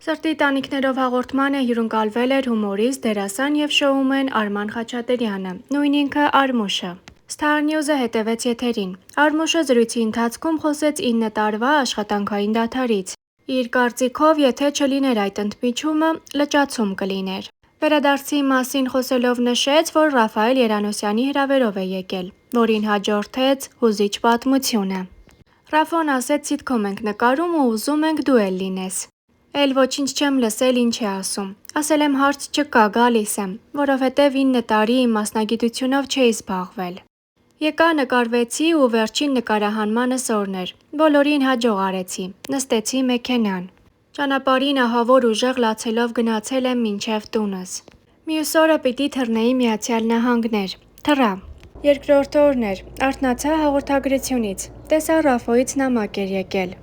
Սրտի տանիքներով հաղորդման է հյուրընկալվել էր հումորիստ, դերասան և շոումեն Արման Խաչատրյանը, նույն ինքը Արմուշը։ Star News-ը հետևեց եթերին։ Արմուշը զրույցի ընթացքում խոսեց 9 տարվա աշխատանքային դադարից։ Իր կարծիքով, եթե չլիներ այդ ընդմիջումը, լճացում կլիներ։ Վերադարձի մասին խոսելով նշեց, որ Ռաֆայել Երանոսյանի հրավերով է եկել, որին հաջորդեց հուզիչ պատմությունը։ Ռաֆոն ասեց՝ սիթքոմ ենք նկարում ու ուզում ենք դու էլ լինես։ Էլ ոչինչ չեմ լսել ինչ է ասում։ Ասել եմ հարց չկա, գալիս եմ, որովհետև 9 տարի իմ մասնագիտությունով չէի զբաղվել։ Եկա նկարվեցի ու վերջին նկարահանմանս օրն էր։ Բոլորին հաջող արեցի, նստեցի մեքենան։ Ճանապարհին ահավոր ուժեղ լացելով գնացել եմ մինչև տունս։ Մյուս օրը պիտի թռնեի Միացյալ Նահանգներ։ Թռա։ Երկրորդ օրն էր, արթնացա հաղորդագրությունից, տեսա Ռաֆոյից նամակ էր եկել։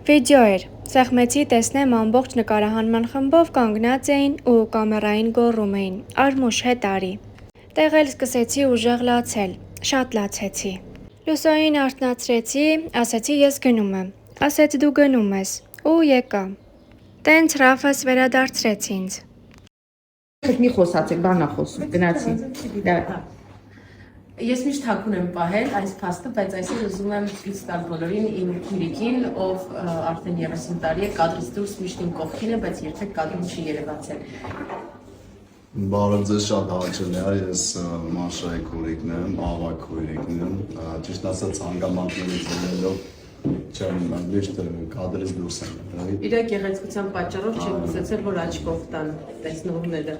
Վիդեո էր, սեղմեցի տեսնեմ ամբողջ նկարահանման խմբով կանգնած էին ու կամերային գոռում էին՝ Արմուշ հետ արի։ Տեղել սկսեցի ուժեղ լացել, շատ լացեցի։ Լուսոյին արթնացրեցի, ասեցի ես գնում եմ։ Ասեց դու գնում ես, ու եկա։ Տենց Ռաֆս վերադարձրեց ինձ։ Մի խոսացեք, բանա խոսում, գնացի։ Ես միշտ թաքուն եմ պահել այս փաստը, բայց այսօր ուզում եմ ցույց տալ բոլորին իմ քույրիկին, ով արդեն 30 տարի է կադրից դուրս միշտ իմ կողքին է, բայց երբեք կադրում չի երևացել։ Բարև ձեզ, շատ հաճելի է, ես Մաշայի քույրիկն եմ, ավագ քույրիկն եմ, ճիշտ ասած հանգամանքներից ելնելով չեմ միշտ կադրից դուրս եմ։ Իր գեղեցկության պատճառով չեմ ուզեցել, որ աչքով տան տեսնողները։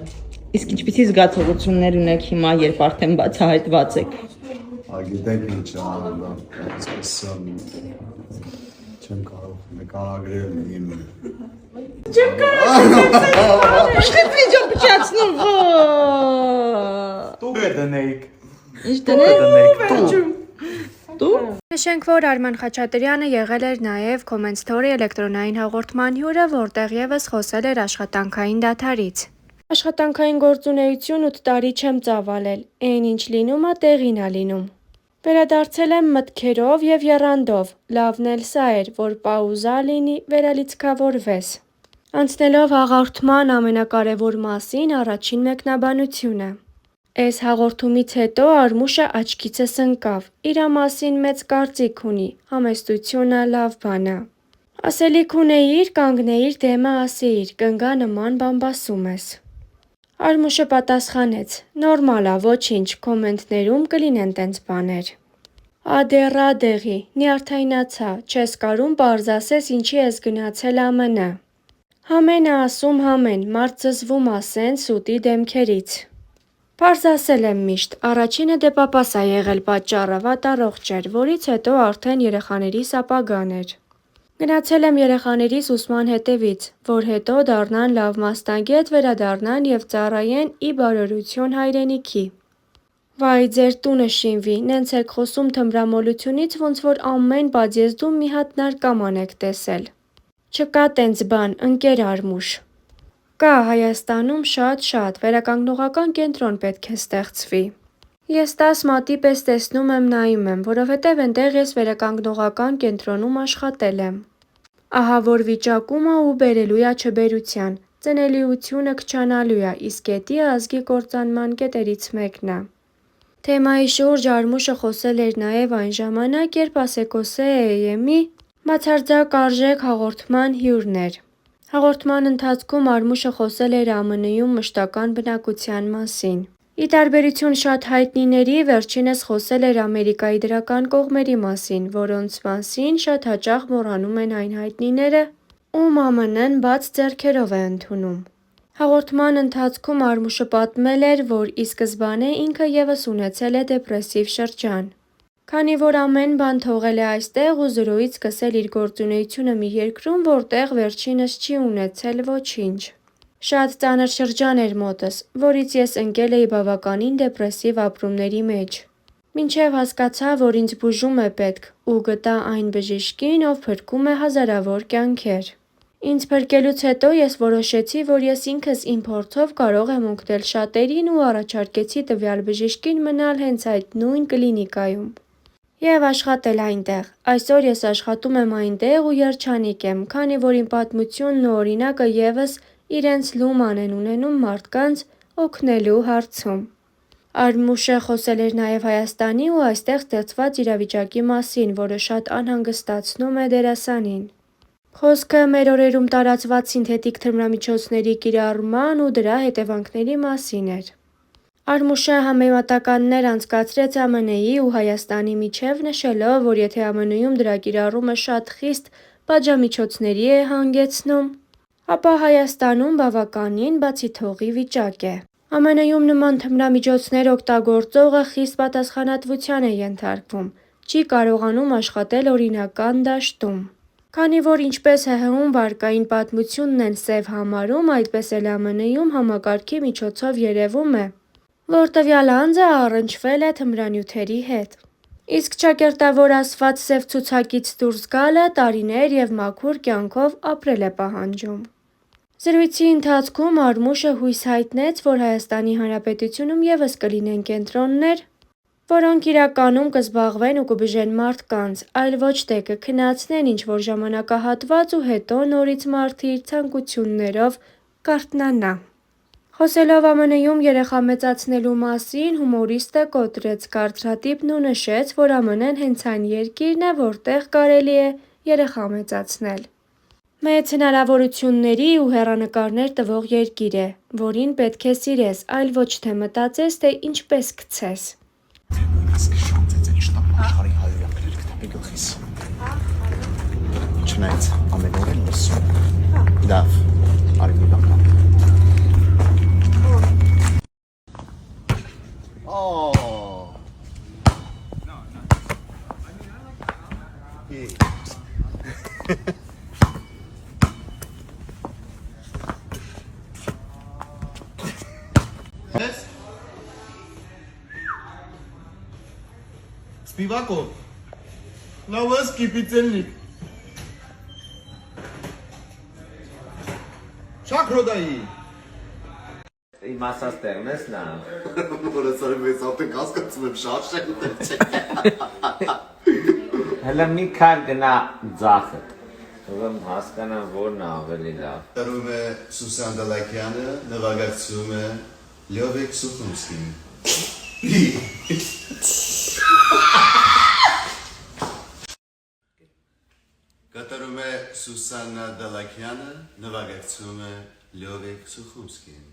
Իսկ ինչպիսի զգացողություններ ունեք հիմա, երբ արդեն բացահայտված եք։ Գիտեք ինչ այսպես չեմ կարող նկարագրել իմ Չեմ կարող։ Իշխետ վիդեո փչացնում։ Դուք է դնեիք։ Ինչ դնեիք։ Նշենք, որ Արման Խաչատրյանը եղել էր նաև Comment Story էլեկտրոնային հաղորդման հյուրը, որտեղ ևս խոսել էր աշխատանքային դադարից։ Աշխատանքային գործունեություն 8 տարի չեմ ծավալել, այն ինչ լինում է տեղին է լինում։ Վերադարձել եմ մտքերով և եռանդով, լավն էլ սա էր, որ պաուզա լինի, վերալիցքավորվես։ Անցնելով հաղորդման ամենակարևոր մասին, առաջին մեկնաբանությունը։ Այս հաղորդումից հետո Արմուշը աչքիցս ընկավ, իրա մասին մեծ կարծիք ունի, համեստությունը լավ բան է։ Ասելիք ունեիր, կանգնեիր դեմը ասեիր, կնգա նման բամբասում ես։ Արմուշը պատասխանեց, նորմալ է, ոչինչ, կոմենտներում կլինեն տենց բաներ։ Ադեռա դեղի, նյարդայնացա, չես կարում պարզասես ինչի ես գնացել ԱՄՆ։ Համեն է ասում համեն, մարդ զզվում ասեն սուտի դեմքերից։ Պարզ ասել եմ միշտ, առաջինը դե պապաս ա եղել պատճառը, վատառողջ էր, որից հետո արդեն երեխաներիս ապագան էր։ Գնացել եմ երեխաներիս ուսման հետևից, որ հետո դառնան լավ մասնագետ, վերադառնան և ծառայեն ի բարօրություն հայրենիքի։ Վայ ձեր տունը շինվի, նենց եք խոսում թմրամոլությունից, ոնց որ ամեն պատեզդում մի հատ նարկոման եք տեսել։ Չկա տենց բան, ընկեր Արմուշ։ Կա Հայաստանում շատ, վերականգնողական կենտրոն պետք է ստեղծվի։ Ես 10 մատի պես տեսնում եմ նայում եմ, որովհետև էնտեղ ես վերականգնողական կենտրոնում աշխատել եմ։ Ահա որ վիճակում ա ու բերելու ա չբերության, ծնելիությունը քչանալու ա, իսկ էդի ազգի կործանման կետերից մեկն ա։ Թեմայի շուրջ Արմուշը խոսել էր նաև այն ժամանակ, երբ Ասեկոսե AM-ի բացարձակ արժեք հաղորդման հյուրն էր։ Հաղորդման ընթացքում Արմուշը խոսել էր ԱՄՆ-ում մշտական բնակության մասին։ Ի տարբերություն շատ հայտնիների, վերջինս խոսել էր Ամերիկայի դրական կողմերի մասին, որոնց մասին շատ հաճախ մոռանում են այն հայտնիները, ում ԱՄՆ-ն բաց ձեռքերով է ընդունում։ Հաղորդման ընթացքում Արմուշը պատմել էր, որ ի սկզբանե ինքը ևս ունեցել է դեպրեսիվ շրջան։ Քանի որ ամեն բան թողել է այստեղ ու զրոյից սկսել իր գործունեությունը մի երկրում, որտեղ վերջինս չի ունեցել ոչինչ։ Շատ ծանր շրջան էր մոտս, որից ես ընկել էի բավականին դեպրեսիվ ապրումների մեջ։ Մինչև հասկացա, որ ինձ բուժում է պետք ու գտա այն բժիշկին, ով փրկում է հազարավոր կյանքեր։ Ինձ փրկելուց հետո ես որոշեցի, որ ես ինքս իմ փորձով կարող եմ օգնել շատերին ու առաջարկեցի տվյալ բժշկին մնալ հենց այդ նույն կլինիկայում։ Եվ աշխատել այնտեղ։ Այսօր ես աշխատում եմ այնտեղ ու երջանիկ եմ, քանի որ իմ պատմությունն ու օրինակը ևս իրենց լուման են ունենում մարդկանց օգնելու հարցում։ Արմուշը խոսել էր նաև Հայաստանի ու այստեղ ստեղծված իրավիճակի մասին, որը շատ անհանգստացնում է դերասանին։ Խոսքը մեր օրերում տարածված սինթետիկ թմրամիջոցների կիրառման ու դրա հետևանքների մասին էր։ Արմուշը համեմատականներ անցկացրեց ԱՄՆ-ի ու Հայաստանի միջև, նշելով, որ եթե ԱՄՆ-ում դրա կիրառումը շատ խիստ պատժամիջոցների է հանգեցնում, ապա Հայաստանում բավականին բացիթողի վիճակ է։ ԱՄՆ-ում նման թմրամիջոցներ օգտագործողը խիստ պատասխանատվության է ենթարկվում, չի կարողանում աշխատել օրինական դաշտում։ Քանի որ ինչպես ՀՀ-ում վարկային պատմությունն են սև համարում, այդպես էլ ԱՄՆ-ում համակարգի միջոցով երևում է, որ տվյալ անձը առնչվել է թմրանյութերի հետ։ Իսկ ճակերտավոր ասված սև ցուցակից դուրս գալը տարիներ և մաքուր կյանքով ապրել է պահանջում։ Զրույցի ընթացքում Արմուշը հույս հայտնեց, որ Հայաստանի Հանրապետությունում ևս կլինեն կենտրոններ, որոնք իրականում կզբաղվեն ու կբուժեն մարդկանց, այլ ոչ թե կքննեցնեն ինչ-որ ժամանակահատված ու հետո նորից մարդը իր ցանկություններով կարթնանա։ Խոսելով ԱՄՆ-ում երեխա մեծացնելու մասին, հումորիստը կոտրեց կարծրատիպն ու նշեց, որ ԱՄՆ-ն հենց այն երկիրն է, որտեղ կարելի է երեխա մեծացնել։ Մեծ հնարավորությունների ու հեռանկարներ տվող երկիր է, որին պետք է սիրես, այլ ոչ թե մտածես, թե ինչպես գցես։ Չնայած ամեն օր եմ լսում։ Լավ, արի մի բան։ Oh. Спиваков, на вас кипительник. Շաքրոդայի։ Իմ ասած տեղն ես նա։ Որը սարի մեծ ապեն կասկացում եմ շարշել չէ։ Հələ մի քար գնա ձախդ։ Ուրեմն հասկանամ որն է ավելի լավ։ Կատարում է Սուսան Դալակյանը, նվագակցում է Լյովիկ Սուխումսկին։ Կատարում է Սուսաննա Դալակյանը, նվագակցում է Լյովիկ Սուխումսկին։